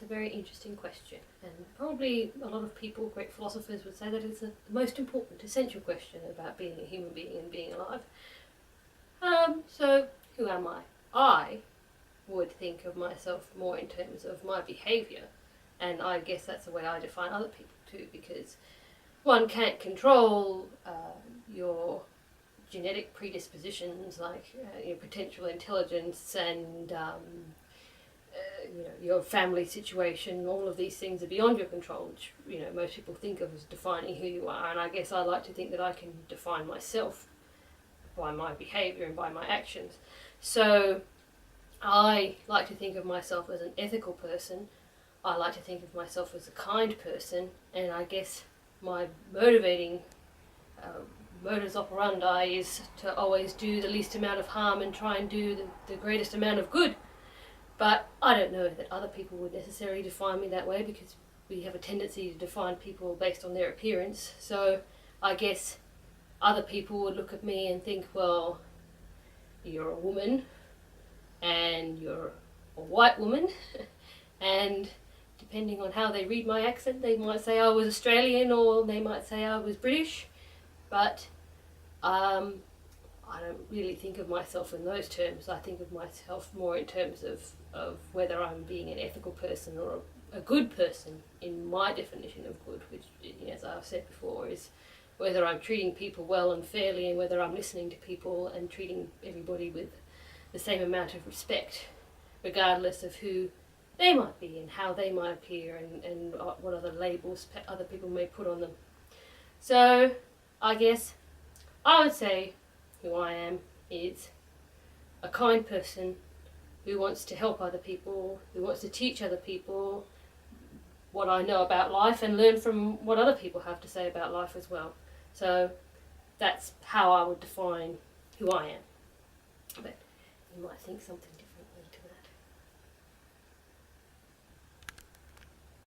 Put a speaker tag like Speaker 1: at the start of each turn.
Speaker 1: That's a very interesting question, and probably a lot of people, great philosophers, would say that it's the most important, essential question about being a human being and being alive. So, who am I? I would think of myself more in terms of my behaviour, and I guess that's the way I define other people too, because one can't control your genetic predispositions, like your potential intelligence and your family situation. All of these things are beyond your control, which most people think of as defining who you are. And I guess I like to think that I can define myself by my behaviour and by my actions. So I like to think of myself as an ethical person. I like to think of myself as a kind person, and I guess my motivating modus operandi is to always do the least amount of harm and try and do the greatest amount of good. But I don't know that other people would necessarily define me that way, because we have a tendency to define people based on their appearance. So I guess other people would look at me and think, well, you're a woman and you're a white woman and depending on how they read my accent, they might say I was Australian or they might say I was British. But I don't really think of myself in those terms. I think of myself more in terms of whether I'm being an ethical person or a good person in my definition of good, which, as I've said before, is whether I'm treating people well and fairly, and whether I'm listening to people and treating everybody with the same amount of respect, regardless of who they might be and how they might appear and what other labels other people may put on them. So I guess I would say who I am is a kind person who wants to help other people, who wants to teach other people what I know about life and learn from what other people have to say about life as well. So that's how I would define who I am. But you might think something different.